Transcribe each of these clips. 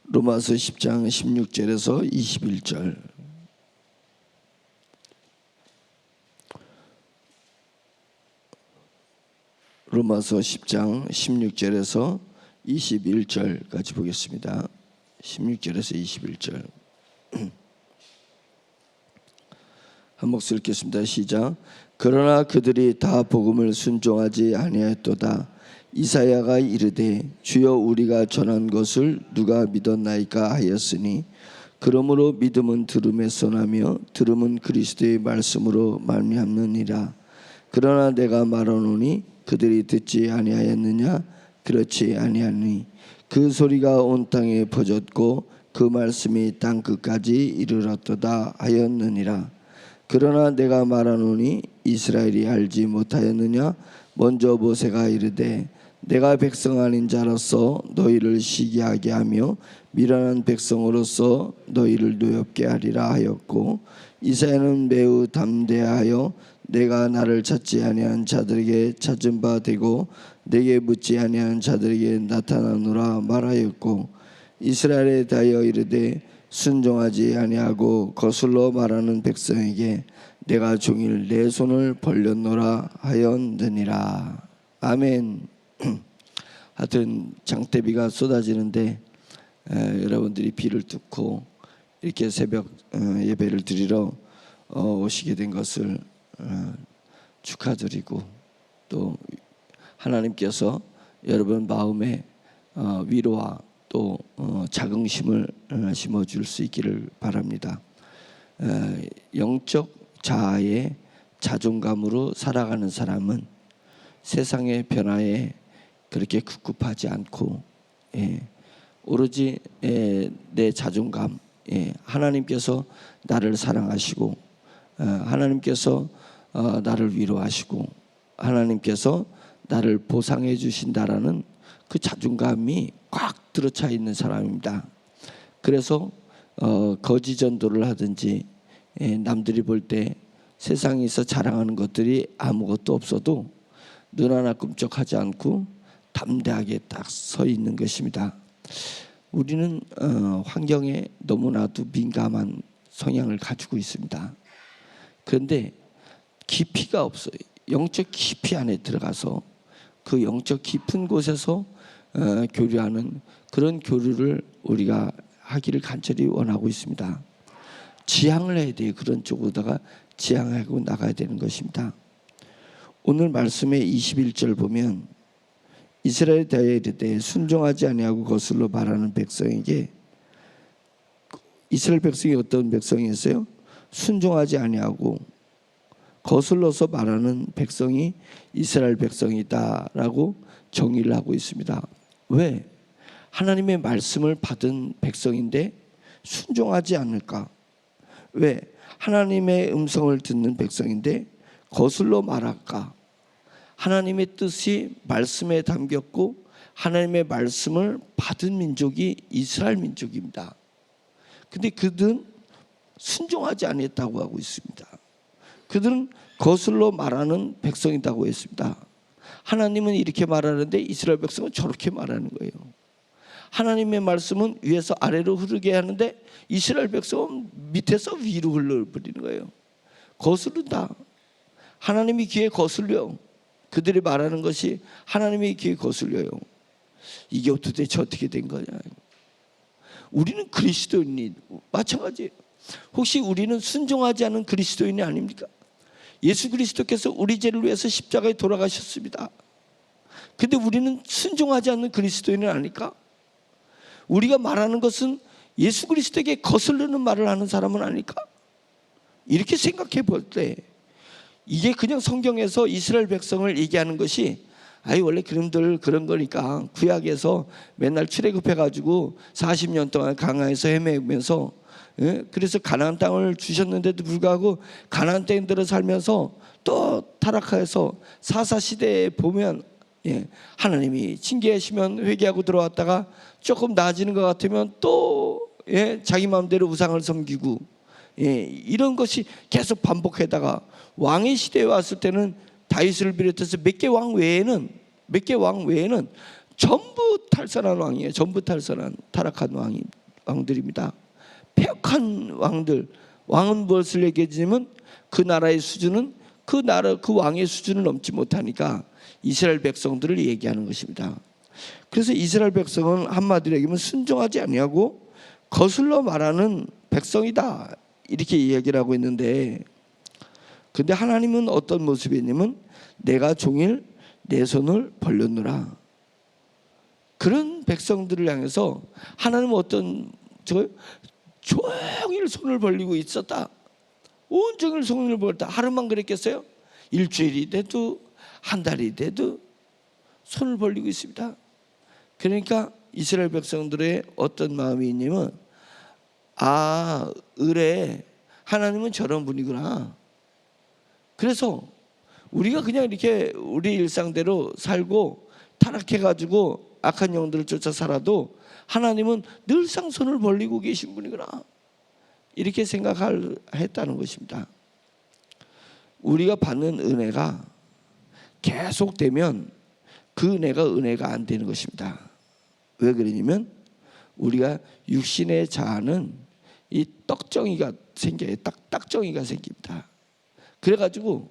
로마서 10장 16절에서 21절. 로마서 10장 16절에서 21절까지 보겠습니다. 16절에서 21절. 한 목소리 읽겠습니다. 시작. 그러나 그들이 다 복음을 순종하지 아니하였도다. 이사야가 이르되 주여 우리가 전한 것을 누가 믿었나이까 하였으니 그러므로 믿음은 들음에서 나며 들음은 그리스도의 말씀으로 말미암느니라. 그러나 내가 말하노니 그들이 듣지 아니하였느냐? 그렇지 아니하니 그 소리가 온 땅에 퍼졌고 그 말씀이 땅 끝까지 이르렀도다 하였느니라. 그러나 내가 말하노니 이스라엘이 알지 못하였느냐? 먼저 모세가 이르되 내가 백성 아닌 자로서 너희를 시기하게 하며 미련한 백성으로서 너희를 노엽게 하리라 하였고, 이사야는 매우 담대하여 내가 나를 찾지 아니한 자들에게 찾은 바 되고 내게 묻지 아니한 자들에게 나타나노라 말하였고, 이스라엘에 대하여 이르되 순종하지 아니하고 거슬러 말하는 백성에게 내가 종일 내 손을 벌렸노라 하였느니라. 아멘. 하여튼 장대비가 쏟아지는데 여러분들이 비를 뚫고 이렇게 새벽 예배를 드리러 오시게 된 것을 축하드리고, 또 하나님께서 여러분 마음에 위로와 또 자긍심을 심어줄 수 있기를 바랍니다. 영적 자아의 자존감으로 살아가는 사람은 세상의 변화에 그렇게 급급하지 않고, 오로지 내 자존감, 하나님께서 나를 사랑하시고 하나님께서 나를 위로하시고 하나님께서 나를 보상해 주신다라는 그 자존감이 꽉 들어차 있는 사람입니다. 그래서 거지 전도를 하든지 남들이 볼 때 세상에서 자랑하는 것들이 아무것도 없어도 눈 하나 끔찍하지 않고 담대하게 딱 서 있는 것입니다. 우리는 환경에 너무나도 민감한 성향을 가지고 있습니다. 그런데 깊이가 없어요. 영적 깊이 안에 들어가서 그 영적 깊은 곳에서 교류하는 그런 교류를 우리가 하기를 간절히 원하고 있습니다. 지향을 해야 돼요. 그런 쪽으로다가 지향하고 나가야 되는 것입니다. 오늘 말씀의 21절 보면 이스라엘에 대하여 이르되 순종하지 아니하고 거슬러 말하는 백성에게, 이스라엘 백성이 어떤 백성이었어요? 순종하지 아니하고 거슬러서 말하는 백성이 이스라엘 백성이다라고 정의를 하고 있습니다. 왜? 하나님의 말씀을 받은 백성인데 순종하지 않을까? 왜? 하나님의 음성을 듣는 백성인데 거슬러 말할까? 하나님의 뜻이 말씀에 담겼고 하나님의 말씀을 받은 민족이 이스라엘 민족입니다. 근데 그들은 순종하지 않았다고 하고 있습니다. 그들은 거슬러 말하는 백성이라고 했습니다. 하나님은 이렇게 말하는데 이스라엘 백성은 저렇게 말하는 거예요. 하나님의 말씀은 위에서 아래로 흐르게 하는데 이스라엘 백성은 밑에서 위로 흘러버리는 거예요. 거스른다. 하나님이 귀에 거슬려. 그들이 말하는 것이 하나님의 귀에 거슬려요. 이게 도대체 어떻게 된 거냐. 우리는 그리스도인이 마찬가지예요. 혹시 우리는 순종하지 않은 그리스도인이 아닙니까? 예수 그리스도께서 우리 죄를 위해서 십자가에 돌아가셨습니다. 근데 우리는 순종하지 않는 그리스도인은 아닐까? 우리가 말하는 것은 예수 그리스도에게 거슬리는 말을 하는 사람은 아닐까? 이렇게 생각해 볼 때 이게 그냥 성경에서 이스라엘 백성을 얘기하는 것이 원래 그놈들 그런 거니까 구약에서 맨날 출애굽해가지고 40년 동안 강야에서 헤매면서 그래서 가나안 땅을 주셨는데도 불구하고 가나안 땅에 들어 살면서 또 타락해서 사사시대에 보면 하나님이 징계하시면 회개하고 들어왔다가 조금 나아지는 것 같으면 또 자기 마음대로 우상을 섬기고 이런 것이 계속 반복하다가 왕의 시대에 왔을 때는 다윗을 비롯해서 몇 개 왕 외에는 전부 탈선한 왕이에요. 전부 탈선한 타락한 왕들입니다. 폐역한 왕들. 왕은 무엇을 얘기하냐면 그 나라의 수준은 그 왕의 수준을 넘지 못하니까 이스라엘 백성들을 얘기하는 것입니다. 그래서 이스라엘 백성은 한마디로 얘기하면 순종하지 아니하고 거슬러 말하는 백성이다, 이렇게 이야기를 하고 있는데, 근데 하나님은 어떤 모습이냐면 내가 종일 내 손을 벌렸노라. 그런 백성들을 향해서 하나님은 어떤 종일 손을 벌리고 있었다. 온종일 손을 벌렸다. 하루만 그랬겠어요? 일주일이 돼도 한 달이 돼도 손을 벌리고 있습니다. 그러니까 이스라엘 백성들의 어떤 마음이 있냐면, 아, 의뢰 하나님은 저런 분이구나. 그래서 우리가 그냥 이렇게 우리 일상대로 살고 타락해가지고 악한 영들을 쫓아 살아도 하나님은 늘상 손을 벌리고 계신 분이구나, 이렇게 생각했다는 것입니다. 우리가 받는 은혜가 계속되면 그 은혜가 안 되는 것입니다. 왜 그러냐면 우리가 육신의 자아는 이 떡정이가 생겨요. 딱정이가 생깁니다. 그래가지고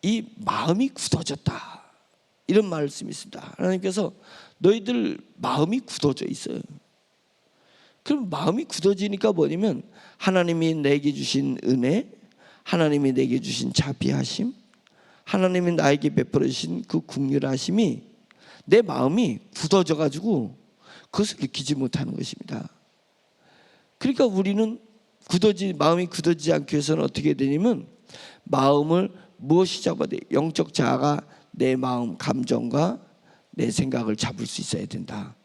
이 마음이 굳어졌다, 이런 말씀이 있습니다. 하나님께서 너희들 마음이 굳어져 있어요. 그럼 마음이 굳어지니까 뭐냐면 하나님이 내게 주신 은혜, 하나님이 내게 주신 자비하심, 하나님이 나에게 베풀어 주신 그 긍휼하심이 내 마음이 굳어져 가지고 그것을 느끼지 못하는 것입니다. 그러니까 우리는 마음이 굳어지지 않기 위해서는 어떻게 되냐면 마음을 무엇이 잡아야 돼? 영적 자아가 내 마음, 감정과 내 생각을 잡을 수 있어야 된다.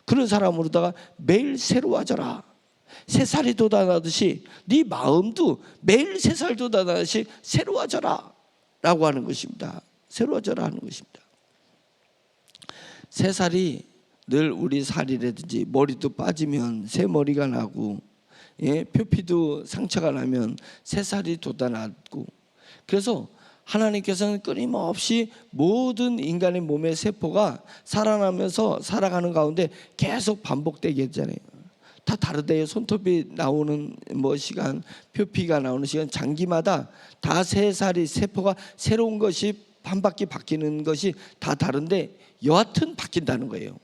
그런 사람으로다가 매일 새로워져라. 새살이 돋아나듯이 네 마음도 매일 새살 돋아나듯이 새로워져라 라고 하는 것입니다. 새로워져라 하는 것입니다. 새살이 늘 우리 살이라든지 머리도 빠지면 새 머리가 나고, 표피도 상처가 나면 새살이 돋아나고, 그래서 하나님께서는 끊임없이 모든 인간의 몸의 세포가 살아나면서 살아가는 가운데 계속 반복되게 했잖아요. 다 다르대요. 손톱이 나오는 시간, 표피가 나오는 시간, 장기마다 다 세포가 새로운 것이 한 바퀴 바뀌는 것이 다 다른데 여하튼 바뀐다는 거예요.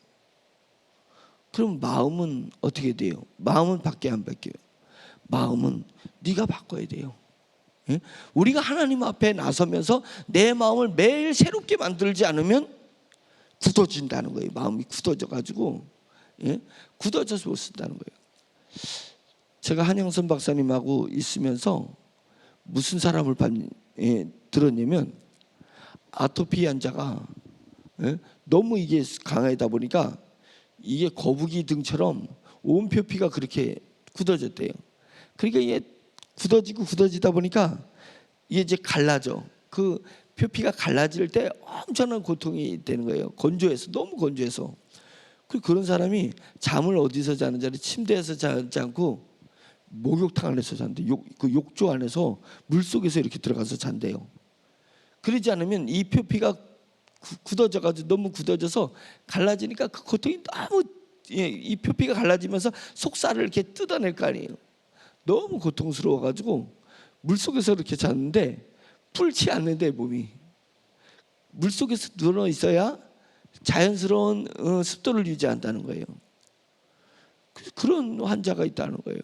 그럼 마음은 어떻게 돼요? 마음은 바뀌어요, 안 바뀌어요? 마음은 네가 바꿔야 돼요. 우리가 하나님 앞에 나서면서 내 마음을 매일 새롭게 만들지 않으면 굳어진다는 거예요. 마음이 굳어져가지고 굳어져서 못 쓴다는 거예요. 제가 한영선 박사님하고 있으면서 무슨 사람을 들었냐면 아토피 환자가 너무 이게 강하다 보니까 이게 거북이 등처럼 온 표피가 그렇게 굳어졌대요. 그러니까 이게 굳어지다 보니까 이게 이제 갈라져. 그 표피가 갈라질 때 엄청난 고통이 되는 거예요. 너무 건조해서. 그런 사람이 잠을 어디서 자는지 알아요? 침대에서 자지 않고 목욕탕 안에서 잔대. 그 욕조 안에서 물 속에서 이렇게 들어가서 잔대요. 그러지 않으면 이 표피가 굳어져가지고 너무 굳어져서 갈라지니까 그 고통이 너무, 이 표피가 갈라지면서 속살을 이렇게 뜯어낼 거 아니에요. 너무 고통스러워가지고 물 속에서 이렇게 잤는데 불지 않는데 몸이 물 속에서 누워 있어야 자연스러운 습도를 유지한다는 거예요. 그런 환자가 있다는 거예요.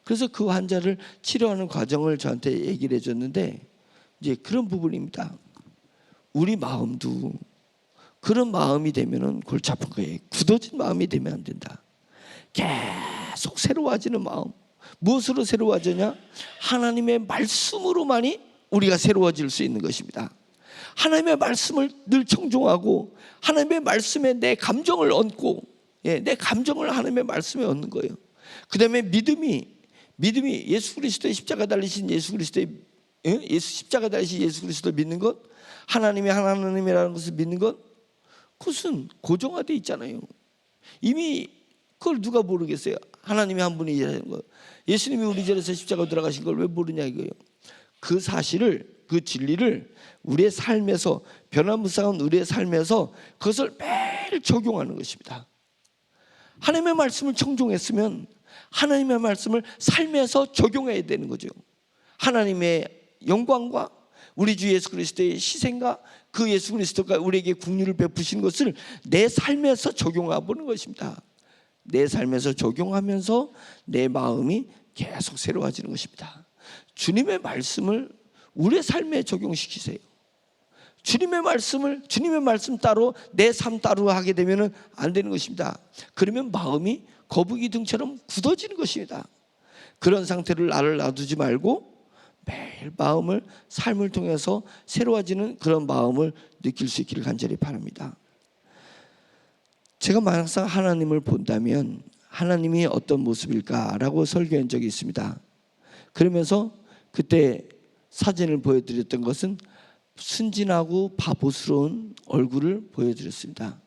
그래서 그 환자를 치료하는 과정을 저한테 얘기를 해줬는데 이제 그런 부분입니다. 우리 마음도 그런 마음이 되면은 골치 아픈 거예요. 굳어진 마음이 되면 안 된다. 계속 새로워지는 마음. 무엇으로 새로워지냐? 하나님의 말씀으로만이 우리가 새로워질 수 있는 것입니다. 하나님의 말씀을 늘 청종하고 하나님의 말씀에 내 감정을 얹고, 내 감정을 하나님의 말씀에 얹는 거예요. 그 다음에 믿음이 예수 그리스도의 십자가 달리신 예수 그리스도 믿는 것, 하나님이 하나님이라는 것을 믿는 것, 그것은 고정화되어 있잖아요. 이미 그걸 누가 모르겠어요? 하나님이 한 분이라는 거. 예수님이 우리 자리에서 십자가 들어가신 걸 왜 모르냐 이거예요. 그 사실을 그 진리를 우리의 삶에서, 변화무쌍한 우리의 삶에서 그것을 매일 적용하는 것입니다. 하나님의 말씀을 청종했으면 하나님의 말씀을 삶에서 적용해야 되는 거죠. 하나님의 영광과 우리 주 예수 그리스도의 희생과 그 예수 그리스도가 우리에게 긍휼을 베푸신 것을 내 삶에서 적용해 보는 것입니다. 내 삶에서 적용하면서 내 마음이 계속 새로워지는 것입니다. 주님의 말씀을 우리의 삶에 적용시키세요. 주님의 말씀 따로 내 삶 따로 하게 되면 안 되는 것입니다. 그러면 마음이 거북이 등처럼 굳어지는 것입니다. 그런 상태를 나를 놔두지 말고 매일 마음을, 삶을 통해서 새로워지는 그런 마음을 느낄 수 있기를 간절히 바랍니다. 제가 막상 하나님을 본다면 하나님이 어떤 모습일까라고 설교한 적이 있습니다. 그러면서 그때 사진을 보여드렸던 것은 순진하고 바보스러운 얼굴을 보여드렸습니다.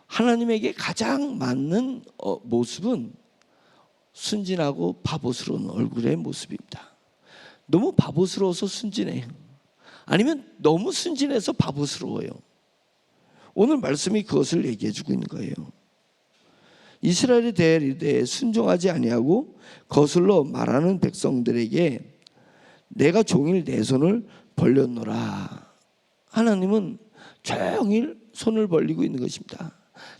하나님에게 가장 맞는 모습은 순진하고 바보스러운 얼굴의 모습입니다. 너무 바보스러워서 순진해요. 아니면 너무 순진해서 바보스러워요. 오늘 말씀이 그것을 얘기해 주고 있는 거예요. 이스라엘에 대해 순종하지 아니하고 거슬러 말하는 백성들에게 내가 종일 내 손을 벌렸노라. 하나님은 종일 손을 벌리고 있는 것입니다.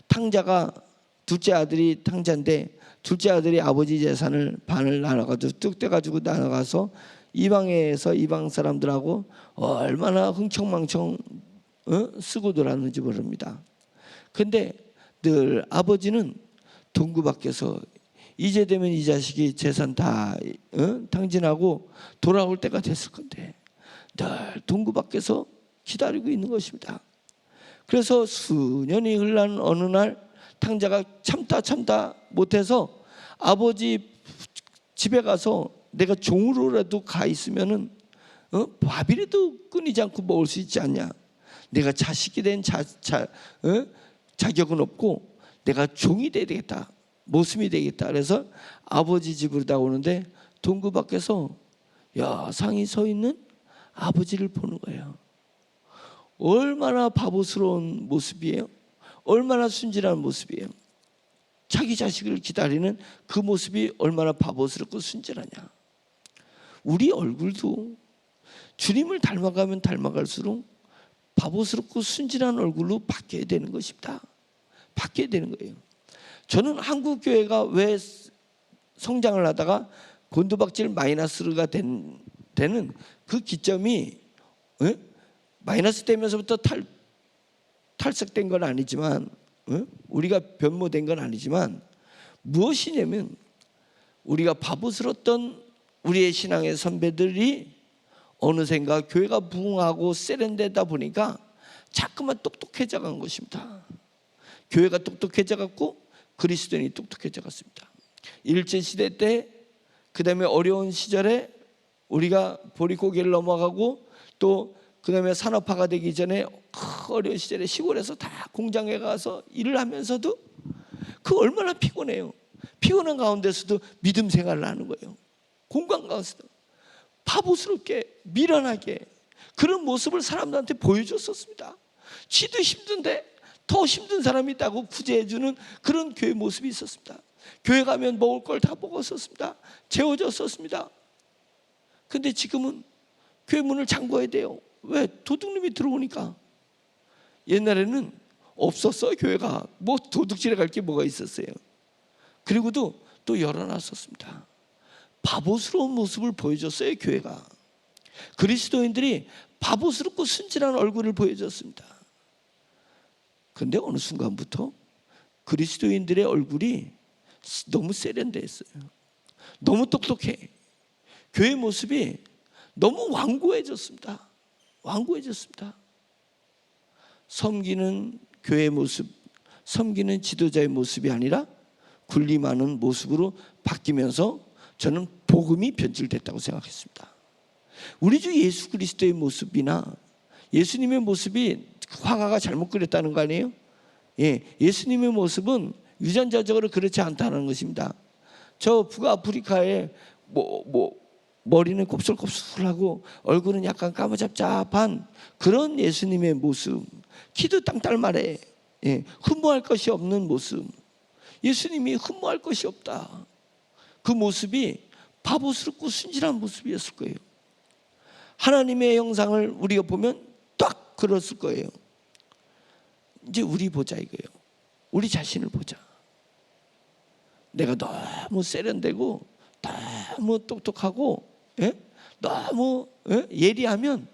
탕자가, 둘째 아들이 탕자인데 둘째 아들이 아버지 재산을 반을 나눠가지고 뚝 떼가지고 나눠가서 이방에서 이방 사람들하고 얼마나 흥청망청 쓰고 놀았는지 모릅니다. 근데 늘 아버지는 동구 밖에서 이제 되면 이 자식이 재산 다 탕진하고 돌아올 때가 됐을 건데 늘 동구 밖에서 기다리고 있는 것입니다. 그래서 수년이 흘러난 어느 날 탕자가 참다 못해서 아버지 집에 가서 내가 종으로라도 가 있으면은 밥이라도 끊이지 않고 먹을 수 있지 않냐. 내가 자식이 된 자격은 없고 내가 종이 돼야 되겠다, 모습이 되겠다. 그래서 아버지 집으로 나오는데 동구 밖에서 여상이 서 있는 아버지를 보는 거예요. 얼마나 바보스러운 모습이에요. 얼마나 순진한 모습이에요. 자기 자식을 기다리는 그 모습이 얼마나 바보스럽고 순진하냐. 우리 얼굴도 주님을 닮아가면 닮아갈수록 바보스럽고 순진한 얼굴로 바뀌어야 되는 것입니다. 바뀌어야 되는 거예요. 저는 한국 교회가 왜 성장을 하다가 곤두박질 마이너스가 되는 그 기점이 마이너스 되면서부터 탈색된 건 아니지만 우리가 변모된 건 아니지만 무엇이냐면 우리가 바보스럽던 우리의 신앙의 선배들이 어느샌가 교회가 부흥하고 세련되다 보니까 자꾸만 똑똑해져 간 것입니다. 교회가 똑똑해져 갔고 그리스도인이 똑똑해져 갔습니다. 일제시대 때, 그 다음에 어려운 시절에 우리가 보릿고개를 넘어가고 또 그 다음에 산업화가 되기 전에 어려운 시절에 시골에서 다 공장에 가서 일을 하면서도 그 얼마나 피곤해요. 피곤한 가운데서도 믿음 생활을 하는 거예요. 공간 가운데서도 바보스럽게 미련하게 그런 모습을 사람들한테 보여줬었습니다. 지도 힘든데 더 힘든 사람이 있다고 구제해주는 그런 교회 모습이 있었습니다. 교회 가면 먹을 걸 다 먹었었습니다. 재워졌었습니다. 근데 지금은 교회 문을 잠궈야 돼요. 왜? 도둑놈이 들어오니까. 옛날에는 없었어요. 교회가 뭐 도둑질해 갈 게 뭐가 있었어요. 그리고도 또 열어놨었습니다. 바보스러운 모습을 보여줬어요. 교회가. 그리스도인들이 바보스럽고 순진한 얼굴을 보여줬습니다. 그런데 어느 순간부터 그리스도인들의 얼굴이 너무 세련됐어요. 너무 똑똑해. 교회 모습이 너무 완고해졌습니다. 완고해졌습니다. 섬기는 교회의 모습, 섬기는 지도자의 모습이 아니라 군림하는 모습으로 바뀌면서 저는 복음이 변질됐다고 생각했습니다. 우리 주 예수 그리스도의 모습이나 예수님의 모습이 화가가 잘못 그렸다는 거 아니에요? 예수님의 모습은 유전자적으로 그렇지 않다는 것입니다. 저 북아프리카에 머리는 곱슬곱슬하고 얼굴은 약간 까무잡잡한 그런 예수님의 모습, 키도 땅딸말해, 흠모할 것이 없는 모습, 예수님이 흠모할 것이 없다. 그 모습이 바보스럽고 순진한 모습이었을 거예요. 하나님의 형상을 우리가 보면 딱 그랬을 거예요. 이제 우리 보자 이거예요. 우리 자신을 보자. 내가 너무 세련되고 너무 똑똑하고 너무 예리하면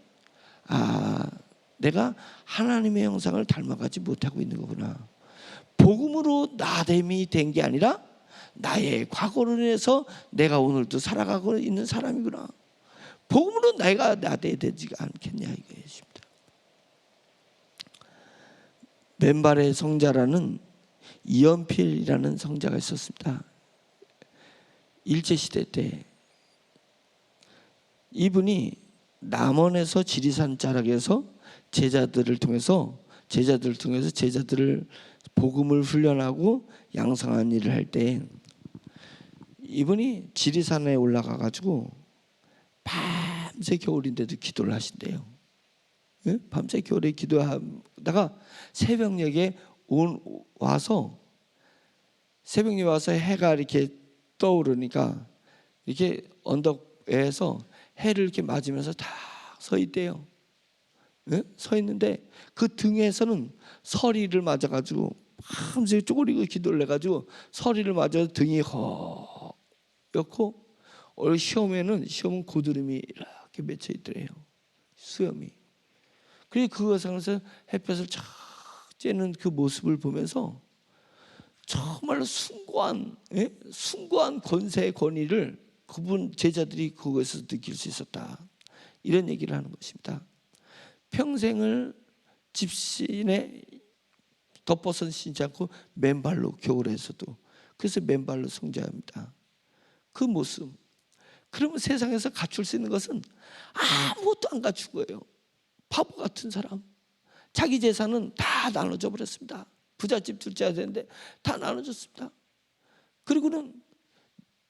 내가 하나님의 형상을 닮아가지 못하고 있는 거구나. 복음으로 나됨이 된 게 아니라 나의 과거로 인해서 내가 오늘도 살아가고 있는 사람이구나. 복음으로 내가 나돼야 되지 않겠냐 이거였습니다. 맨발의 성자라는 이연필이라는 성자가 있었습니다. 일제시대 때 이분이 남원에서 지리산 자락에서 제자들을 통해서 제자들을 복음을 훈련하고 양성한 일을 할 때 이분이 지리산에 올라가 가지고 밤새 겨울인데도 기도를 하신대요. 밤새 겨울에 기도하다가 새벽녘에 와서 해가 이렇게 떠오르니까 이렇게 언덕에서 해를 이렇게 맞으면서 딱 서 있대요. 서 있는데 그 등에서는 서리를 맞아가지고 밤새 쪼그리고 기도를 해가지고 서리를 맞아서 등이 허옇고 시험은 고드름이 이렇게 맺혀 있더래요. 수염이. 그리고 그것에서 햇볕을 쫙 쬐는 그 모습을 보면서 정말로 숭고한 권세의 권위를 그분 제자들이 그것에서 느낄 수 있었다. 이런 얘기를 하는 것입니다. 평생을 집신에 덮어선 신지 않고 맨발로 겨울에서도, 그래서 맨발로 성자합니다. 그 모습. 그러면 세상에서 갖출 수 있는 것은 아무것도 안 갖춘 거예요. 바보 같은 사람. 자기 재산은 다 나눠줘 버렸습니다. 부잣집 둘째야 되는데 다 나눠줬습니다. 그리고는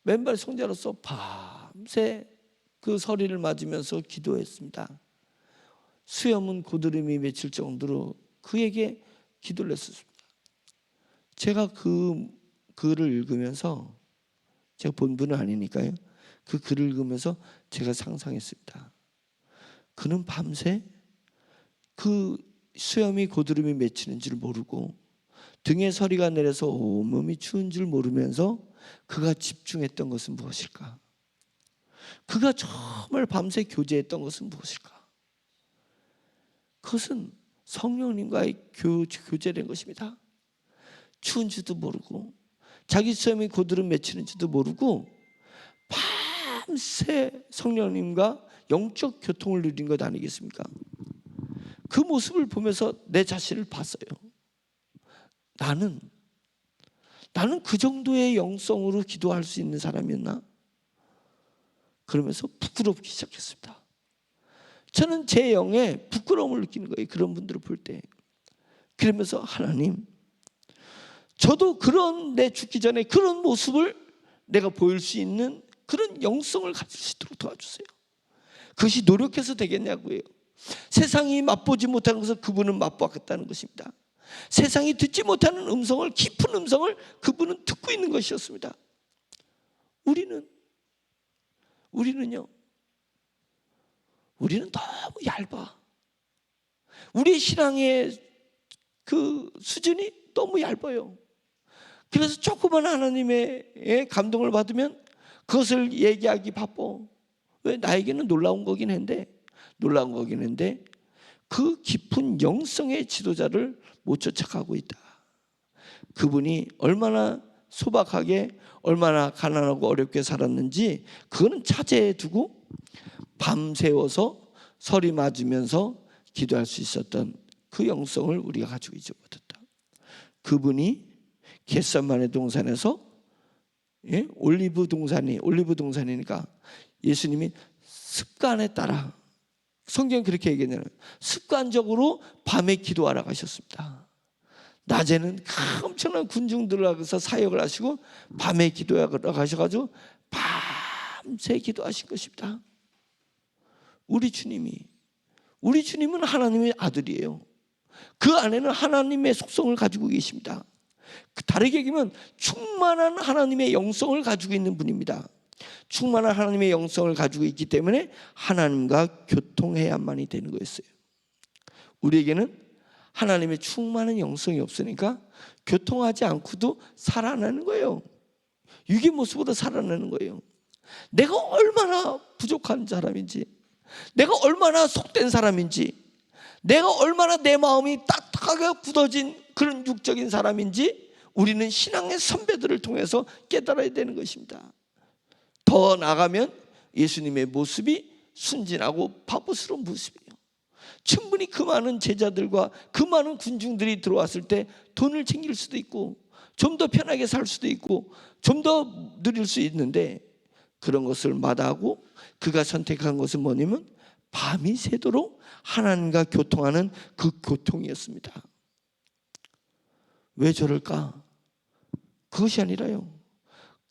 맨발 성자로서 밤새 그 서리를 맞으면서 기도했습니다. 수염은 고드름이 맺힐 정도로 그에게 기도를 했습니다. 제가 그 글을 읽으면서, 제가 본 분은 아니니까요, 그 글을 읽으면서 제가 상상했습니다. 그는 밤새 그 수염이 고드름이 맺히는 줄 모르고 등에 서리가 내려서 온몸이 추운 줄 모르면서 그가 집중했던 것은 무엇일까? 그가 정말 밤새 교제했던 것은 무엇일까? 그것은 성령님과의 교제된 것입니다. 추운 줄도 모르고 자기 수염이 고드름 맺히는 줄도 모르고 밤새 성령님과 영적 교통을 누린 것 아니겠습니까? 그 모습을 보면서 내 자신을 봤어요. 나는 그 정도의 영성으로 기도할 수 있는 사람이었나? 그러면서 부끄럽기 시작했습니다. 저는 제 영에 부끄러움을 느끼는 거예요. 그런 분들을 볼 때. 그러면서 하나님, 저도 그런 내 죽기 전에 그런 모습을 내가 보일 수 있는 그런 영성을 가질 수 있도록 도와주세요. 그것이 노력해서 되겠냐고요. 세상이 맛보지 못하는 것을 그분은 맛보았다는 것입니다. 세상이 듣지 못하는 음성을, 깊은 음성을 그분은 듣고 있는 것이었습니다. 우리는요, 우리는 너무 얇아. 우리의 신앙의 그 수준이 너무 얇아요. 그래서 조그만 하나님의 감동을 받으면 그것을 얘기하기 바빠. 왜? 나에게는 놀라운 거긴 한데 그 깊은 영성의 지도자를 못 쫓아가고 있다. 그분이 얼마나 소박하게, 얼마나 가난하고 어렵게 살았는지 그거는 차제해 두고 밤새워서 서리 맞으면서 기도할 수 있었던 그 영성을 우리가 가지고 있지 못했다. 그분이 겟세마네 동산에서, 올리브 동산이니까 예수님이 습관에 따라, 성경은 그렇게 얘기하잖아요. 습관적으로 밤에 기도하러 가셨습니다. 낮에는 엄청난 군중들하고서 사역을 하시고 밤에 기도하러 가셔가지고 밤새 기도하신 것입니다. 우리 주님은 하나님의 아들이에요. 그 안에는 하나님의 속성을 가지고 계십니다. 다르게 얘기하면 충만한 하나님의 영성을 가지고 있는 분입니다. 충만한 하나님의 영성을 가지고 있기 때문에 하나님과 교통해야만이 되는 거였어요. 우리에게는 하나님의 충만한 영성이 없으니까 교통하지 않고도 살아나는 거예요. 육의 모습으로 살아나는 거예요. 내가 얼마나 부족한 사람인지, 내가 얼마나 속된 사람인지, 내가 얼마나 내 마음이 딱딱하게 굳어진 그런 육적인 사람인지 우리는 신앙의 선배들을 통해서 깨달아야 되는 것입니다. 더 나아가면 예수님의 모습이 순진하고 바보스러운 모습이에요. 충분히 그 많은 제자들과 그 많은 군중들이 들어왔을 때 돈을 챙길 수도 있고 좀 더 편하게 살 수도 있고 좀 더 누릴 수 있는데, 그런 것을 마다하고 그가 선택한 것은 뭐냐면 밤이 새도록 하나님과 교통하는 그 교통이었습니다. 왜 저럴까? 그것이 아니라요,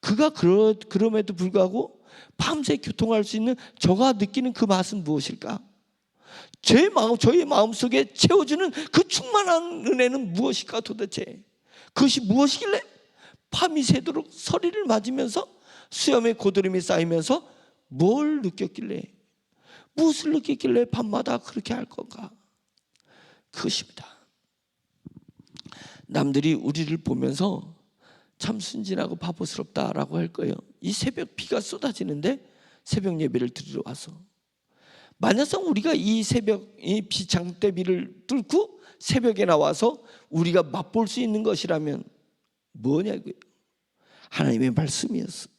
그가 그럼에도 불구하고 밤새 교통할 수 있는 저가 느끼는 그 맛은 무엇일까? 저의 마음속에 채워주는 그 충만한 은혜는 무엇일까 도대체? 그것이 무엇이길래 밤이 새도록 서리를 맞으면서 수염에 고드름이 쌓이면서 뭘 느꼈길래, 무엇을 느꼈길래 밤마다 그렇게 할 건가? 그것입니다. 남들이 우리를 보면서 참 순진하고 바보스럽다라고 할 거예요. 이 새벽 비가 쏟아지는데 새벽 예배를 드리러 와서, 만약성 우리가 이 새벽 이 장대비를 뚫고 새벽에 나와서 우리가 맛볼 수 있는 것이라면 뭐냐고요? 하나님의 말씀이었어.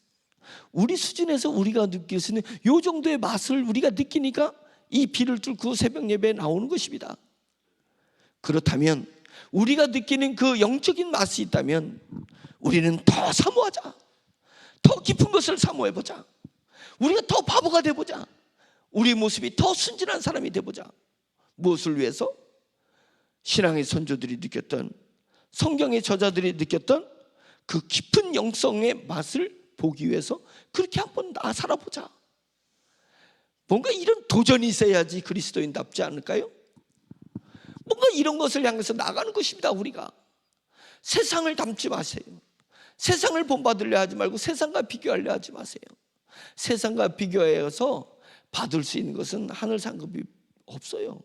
우리 수준에서 우리가 느낄 수 있는 이 정도의 맛을 우리가 느끼니까 이 비를 뚫고 새벽 예배에 나오는 것입니다. 그렇다면 우리가 느끼는 그 영적인 맛이 있다면 우리는 더 사모하자. 더 깊은 것을 사모해보자. 우리가 더 바보가 돼보자. 우리 모습이 더 순진한 사람이 돼보자. 무엇을 위해서? 신앙의 선조들이 느꼈던, 성경의 저자들이 느꼈던 그 깊은 영성의 맛을 보기 위해서 그렇게 한번 살아보자. 뭔가 이런 도전이 있어야지 그리스도인답지 않을까요? 뭔가 이런 것을 향해서 나가는 것입니다. 우리가 세상을 닮지 마세요. 세상을 본받으려 하지 말고 세상과 비교하려 하지 마세요. 세상과 비교해서 받을 수 있는 것은 하늘 상급이 없어요.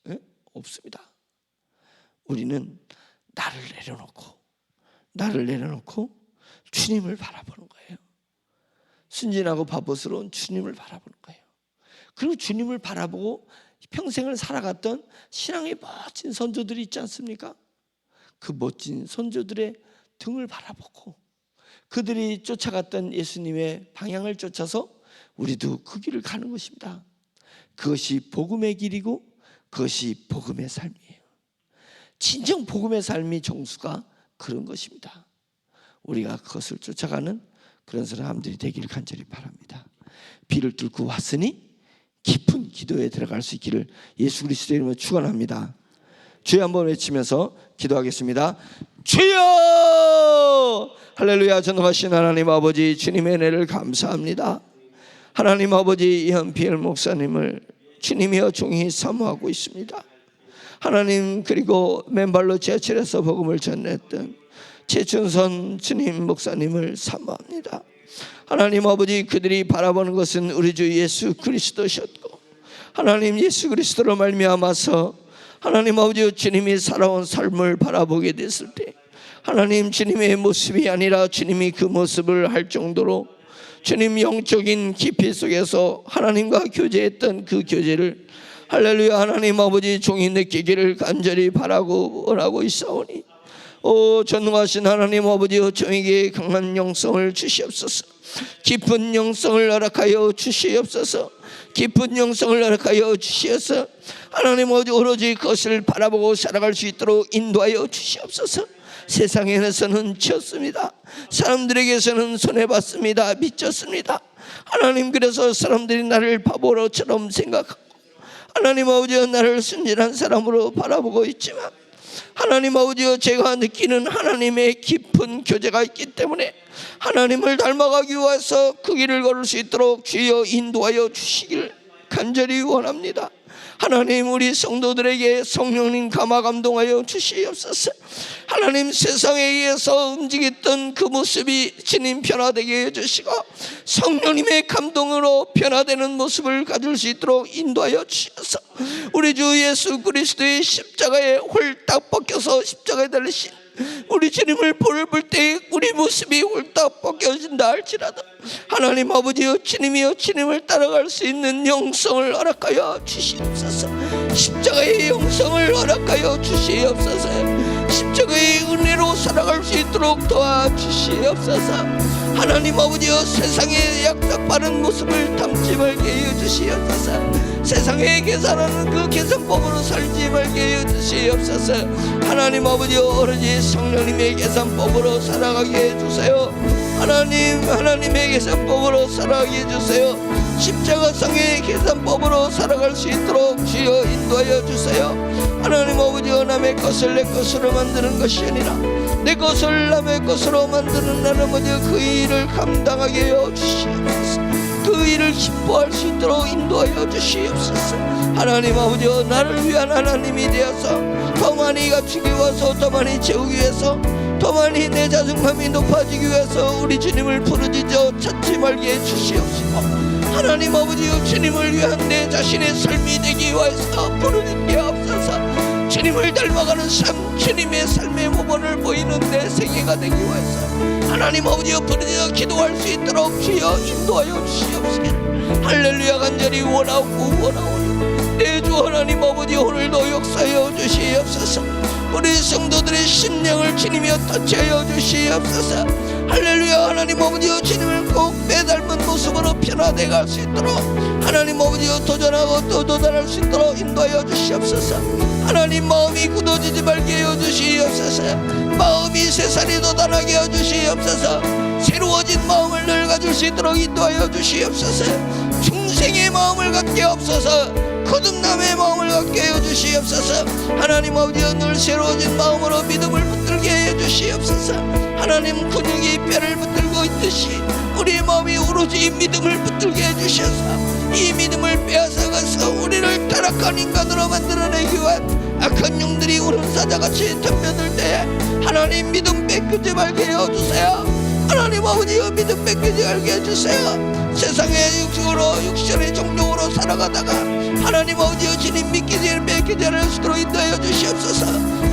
네? 없습니다. 우리는 나를 내려놓고 주님을 바라보는 거예요. 순진하고 바보스러운 주님을 바라보는 거예요. 그리고 주님을 바라보고 평생을 살아갔던 신앙의 멋진 선조들이 있지 않습니까? 그 멋진 선조들의 등을 바라보고 그들이 쫓아갔던 예수님의 방향을 쫓아서 우리도 그 길을 가는 것입니다. 그것이 복음의 길이고 그것이 복음의 삶이에요. 진정 복음의 삶이 정수가 그런 것입니다. 우리가 그것을 쫓아가는 그런 사람들이 되기를 간절히 바랍니다. 비를 뚫고 왔으니 깊은 기도에 들어갈 수 있기를 예수 그리스도의 이름으로 축원합니다. 주여 한번 외치면서 기도하겠습니다. 주여! 할렐루야. 전능하신 하나님 아버지, 주님의 은혜를 감사합니다. 하나님 아버지, 이현필 목사님을 주님이여 종이 사모하고 있습니다. 하나님, 그리고 맨발로 지하철에서 복음을 전했던 최춘선 주님 목사님을 사모합니다. 하나님 아버지, 그들이 바라보는 것은 우리 주 예수 그리스도셨고, 하나님 예수 그리스도로 말미암아서 하나님 아버지 주님이 살아온 삶을 바라보게 됐을 때 하나님 주님의 모습이 아니라 주님이 그 모습을 할 정도로 주님 영적인 깊이 속에서 하나님과 교제했던 그 교제를 할렐루야 하나님 아버지 종이 느끼기를 간절히 바라고 원하고 있사오니, 오 전능하신 하나님 아버지, 저에게 강한 영성을 주시옵소서. 깊은 영성을 허락하여 주시옵소서. 깊은 영성을 허락하여 주시옵소서. 하나님 아버지, 오로지 그것을 바라보고 살아갈 수 있도록 인도하여 주시옵소서. 세상에서는 쳤습니다. 사람들에게서는 손해봤습니다. 미쳤습니다. 하나님, 그래서 사람들이 나를 바보로처럼 생각하고 하나님 아버지 나를 순진한 사람으로 바라보고 있지만 하나님 아버지여, 제가 느끼는 하나님의 깊은 교제가 있기 때문에 하나님을 닮아가기 위해서 그 길을 걸을 수 있도록 주여 인도하여 주시길 간절히 원합니다. 하나님, 우리 성도들에게 성령님 감화 감동하여 주시옵소서. 하나님, 세상에 의해서 움직였던 그 모습이 주님 변화되게 해주시고 성령님의 감동으로 변화되는 모습을 가질 수 있도록 인도하여 주셔서 우리 주 예수 그리스도의 십자가에 홀딱 벗겨서 십자가에 달리신 우리 주님을 볼 때 우리 모습이 홀딱 벗겨진다 할지라도 하나님 아버지여, 주님이여, 주님을 따라갈 수 있는 영성을 허락하여 주시옵소서. 십자가의 영성을 허락하여 주시옵소서. 십자가의 은혜로 살아갈 수 있도록 도와주시옵소서. 하나님 아버지여, 세상의 약삭빠른 모습을 담지 말게 해 주시옵소서. 세상에 계산하는 그 계산법으로 살지 말게 해 주시옵소서. 하나님 아버지여, 오로지 성령님의 계산법으로 살아가게 해주세요. 하나님의 계산법으로 살아가게 해주세요. 십자가상의 계산법으로 살아갈 수 있도록 주여 인도하여 주세요. 하나님 아버지여, 남의 것을 내 것으로 만드는 것이 아니라 내 것을 남의 것으로 만드는 하나님 아버지여, 그 일을 감당하게 하여 주시옵소서. 그 일을 기뻐할 수 있도록 인도하여 주시옵소서. 하나님 아버지여, 나를 위한 하나님이 되어서 더 많이 갖추기 위해서, 더 많이 채우기 위해서, 더 많이 내 자존감이 높아지기 위해서 우리 주님을 부르짖어 찾지 말게 해주시옵시고, 하나님 아버지여, 주님을 위한 내 자신의 삶이 되기 위해서 부르짖게 하옵소서. 주님을 닮아가는 삶, 주님의 삶의 모범을 보이는 내 생애가 되기 위해서 하나님 아버지여, 부르짖어 기도할 수 있도록 주여 인도하여 주시옵시기를 할렐루야 간절히 원하오니 내 주 하나님 아버지여, 오늘도 역사하여 주시옵소서. 우리 성도들의 심령을 주님이여 터치하여 주시옵소서. 할렐루야. 하나님 아버지여, 주님을 꼭 빼닮은 모습으로 변화되어 갈 수 있도록 하나님 아버지여, 도전하고 또 도달할 수 있도록 인도하여 주시옵소서. 하나님, 마음이 굳어지지 말게 하여 주시옵소서. 마음이 세살이 돋아나게 하여 주시옵소서. 새로워진 마음을 늘 가질 수 있도록 인도하여 주시옵소서. 중생의 마음을 갖게 하옵소서. 거듭남의 마음을 갖게 하여 주시옵소서. 하나님 아버지여, 늘 새로워진 마음으로 믿음을 붙들게 해 주시옵소서. 하나님, 근육이 뼈를 붙들고 있듯이 우리의 마음이 오로지 믿음을 붙들게 해 주셔서 이 믿음을 빼앗아가서 우리를 타락한 인간으로 만들어내기 위한 악한 영들이 우렁사자같이 덤벼들 때에 하나님, 믿음 뺏기지 말게 해주세요. 하나님 아버지여, 믿음 뺏기지 말게 해주세요. 세상의 육식으로 육신의 종족으로 살아가다가 하나님 아버지여, 주님 믿기지 않을 수도록 인도하여 주시옵소서.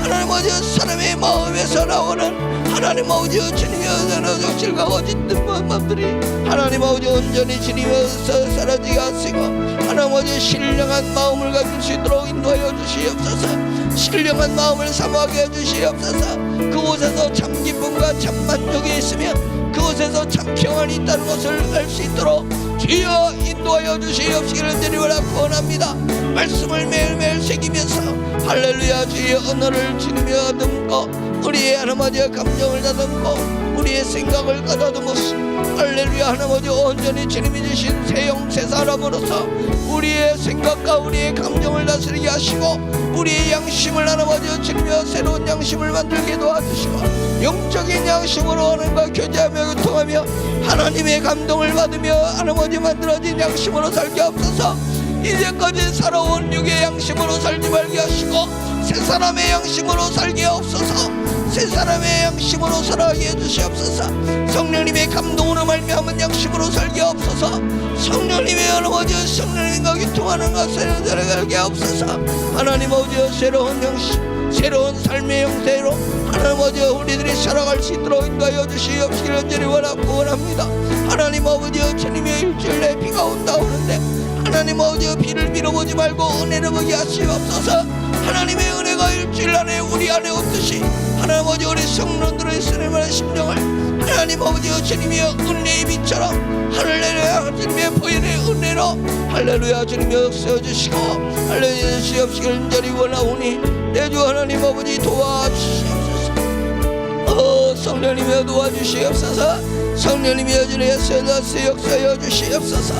하나님 아버지여, 사람의 마음에서 나오는 하나님 아버지여, 주님이여, 욕실과 어짓된 마음들이 하나님 아버지여, 온전히 주님이여서 사라지게 하시고 하나님 아버지여, 신령한 마음을 가질 수 있도록 인도하여 주시옵소서. 신령한 마음을 사모하게 해주시옵소서. 그곳에서 참 기쁨과 참 만족이 있으며 그곳에서 참 평안이 있다는 것을 알 수 있도록 주여 인도하여 주시옵시기를 드리오라 원합니다. 말씀을 매일매일 새기면서 할렐루야, 주의 언어를 주님이여 듣고 우리의 하나님 아버지의 감정을 다듬고 우리의 생각을 가다듬었소. 할렐루야. 하나님 아버지, 온전히 주님이 주신 새영 새 사람으로서 우리의 생각과 우리의 감정을 다스리게 하시고 우리의 양심을 하나님 아버지 주님이여 새로운 양심을 만들게 도와주시고 영적인 양심으로 하나님과 교제하며 교통하며 하나님의 감동을 받으며 하나님 아버지 만들어진 양심으로 살게 하옵소서. 이제까지 살아온 육의 양심으로 살지 말게 하시고 새 사람의 양심으로 살게 하옵소서. 새 사람의 양심으로 살아가게 해주시옵소서. 성령님의 감동으로 말미암은 양심으로 살게 하옵소서. 성령님의 아버지, 성령님과 교통하는 것을 살게 하옵소서. 하나님 아버지, 새로운 양심, 새로운 삶의 형태로 하나님 아버지 우리들이 살아갈 수 있도록 인도하여 주시옵시기를 간절히 원합니다. 하나님 아버지, 주님의 일주일 내 비가 온다 오는데 하나님 아버지, 비를 빌어보지 말고 은혜를 보게 하시옵소서. 하나님의 은혜가 일주일 안에 우리 안에 없듯이 하나님 아버지, 우리 성도들의 쓰임의 심령을 하나님 아버지 주님이여 은혜의 빛처럼 하늘내려 주님의 보혈의 은혜로 할렐루야 주님이여 세워주시고 할렐루야 주시옵시기를 간절히 원하오니 내 주 하나님 아버지 도와주시옵소서. 성령님이여 도와주시옵소서. 성령님이여 주님의 역사여 주시옵소서.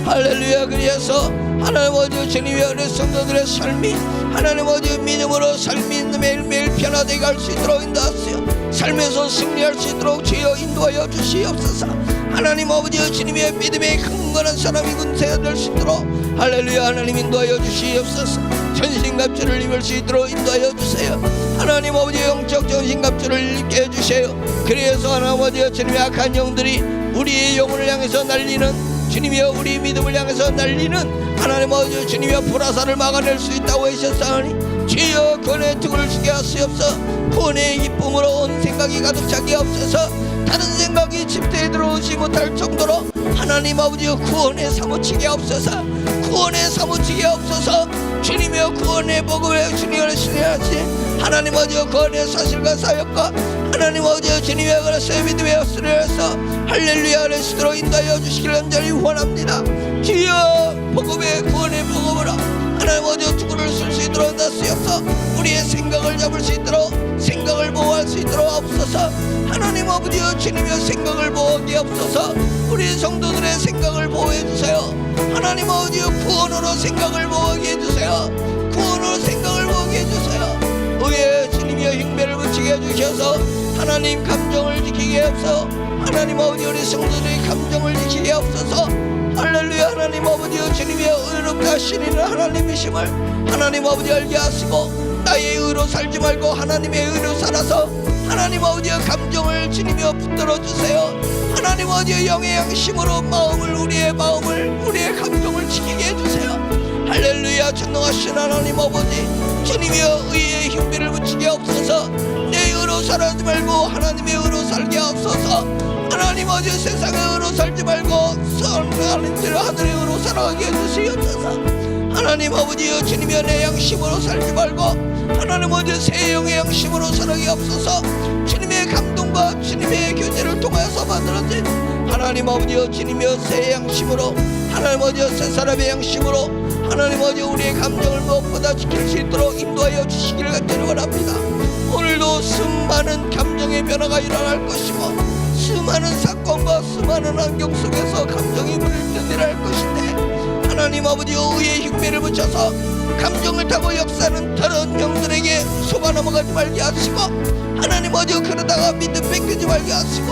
할렐루야. 그래서 하나님 아버지 주님의 은혜 성도들의 삶이 하나님 아버지 믿음으로 삶이 매일매일 변화되게 할 수 있도록 인도하세요. 삶에서 승리할 수 있도록 주여 인도하여 주시옵소서. 하나님 아버지 주님의 믿음의 강건한 사람이 군세가 될 수 있도록 할렐루야 하나님 인도하여 주시옵소서. 전신갑주를 입을 수 있도록 인도하여 주세요. 하나님 아버지 영적 전신갑주를 입게 해주세요. 그래서 하나님 아버지 주님의 악한 영들이 우리의 영혼을 향해서 날리는 주님이여 우리 믿음을 향해서 날리는 하나님 아버지 주님이여 불화살을 막아낼 수 있다고 하셨사오니 주여 구원의 등을 주게 하시옵소서. 구원의 기쁨으로 온 생각이 가득 차게 없어서 다른 생각이 집대에 들어오지 못할 정도로 하나님 아버지 구원에 사무치게 없어서 구원에 사무치게 없어서 주님이여 구원의 복음에 주님을 신뢰하시 하나님 아버지 구원의 사실과 사역과 하나님 아버지 주님의 그릇의 믿음의 수레에서 할렐루야 하시도록 인도하여 주시기를 간절히 원합니다. 주여 복음의 구원의 복음으로 하나님 아버지 주구를 쓸 수 있도록 나시옵소서. 우리의 생각을 잡을 수 있도록 생각을 보호할 수 있도록 없어서 하나님 아버지 주님의 생각을 보호하게 없어서 우리 성도들의 생각을 보호해 주세요. 하나님 아버지 구원으로 생각을 보호하게 해주세요. 구원으로 생각을 보호하게 해주세요. 의의 주님의 흉배를 붙이게 해주셔서 하나님 감정을 지키게 없어 하나님 아버지 우리 성도들의 감정을 지키게 없어서 할렐루야 하나님 아버지 주님의 의롭다 하시는 하나님이심을 하나님 아버지 알게 하시고 나의 의로 살지 말고 하나님의 의로 살아서 하나님 아버지 감정을 주님이여 붙들어 주세요. 하나님 아버지 영의 양심으로 마음을 우리의 감정을 지키게 해주세요. 할렐루야 전능하신 하나님 아버지 주님이여 의의 흉배를 붙이게 없어서 내 의로 살지 말고 하나님의 의로 살게 없어서 하나님 아버지 세상의 의로 살지 말고 하나님들 하늘의 의로 살아가게 해주시옵소서. 하나님 아버지여 주님이여 내 양심으로 살지 말고 하나님 아버지 새 영의 양심으로 살아가게 없어서 주님의 감동과 주님의 교제를 통하여서 만들어진 하나님 아버지여 주님이여 새 양심으로 하나님 아버지여 새 사람의 양심으로 하나님 아버지 우리의 감정을 무엇보다 지킬 수 있도록 인도하여 주시기를 간절히 원합니다. 오늘도 수많은 감정의 변화가 일어날 것이고 수많은 사건과 수많은 환경 속에서 감정이 물들어날 것인데 하나님 아버지 의의 흉배를 붙여서 감정을 타고 역사는 다른 영들에게 속아 넘어가지 말게 하시고 하나님 아버지 그러다가 믿음 뺏기지 말게 하시고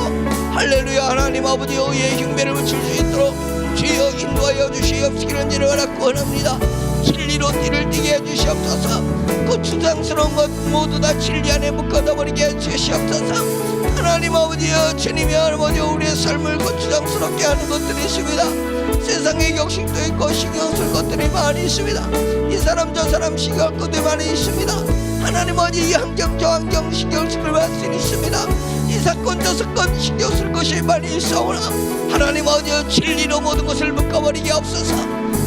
할렐루야 하나님 아버지 의의 흉배를 붙일 수 있도록 주여 인도하여 주시옵시기를 원하고 원합니다. 진리로 띠를 띠게 해주시옵소서. 그 주장스러운 것 모두 다 진리 안에 묶어둬버리게 해주시옵소서. 하나님 아버지여 주님이 아버지 우리의 삶을 거추장스럽게 하는 것들이십니다. 세상에 격식도 있고 신경 쓸 것들이 많이 있습니다. 이 사람 저 사람 신경 쓸 것들이 많이 있습니다. 하나님 아버지 이 환경 저 환경 신경 쓸 것이 있습니다. 이 사건 저 사건 신경 쓸 것이 많이 있어오나 하나님 아버지 진리로 모든 것을 묶어버리게 없어서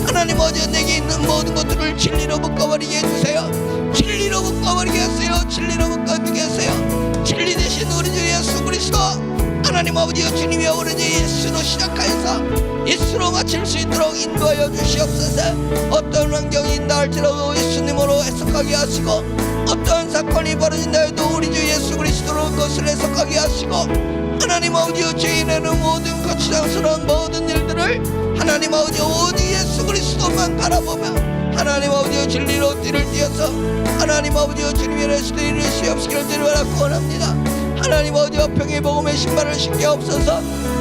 하나님 아버지 내게 있는 모든 것들을 진리로 묶어버리게 해주세요. 진리로 묶어버리게 하세요. 진리로 묶어버리게 하세요. 진리 대신 우리 주 예수 그리스도 하나님 아버지 주님이 오로지 예수로 시작하여서 예수로 마칠 수 있도록 인도하여 주시옵소서. 어떤 환경이 있다 할지라도 예수님으로 해석하게 하시고 어떤 사건이 벌어진다 해도 우리 주 예수 그리스도로 그것을 해석하게 하시고 하나님 아버지 죄인에는 모든 거추장스러운 모든 일들을 하나님 아버지 오직 예수 그리스도만 바라보며 하나님 아버지 진리로 띠를 띄어서 하나님 아버지 주님의 레시도 이루시옵시기를 원하고 원합니다. 하나님 아버지 평의 복음의 신발을 신게 없어서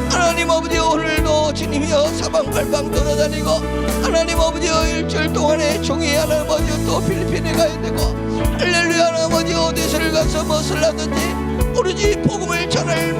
하나님 아버지 오늘도 주님이여 사방팔방 돌아다니고 하나님 아버지 일주일 동안에 종이 하나님 아버지 또 필리핀에 가야 되고 할렐루야 하나님 아버지 어디서를 가서 무엇을 하든지 오로지 복음을 전할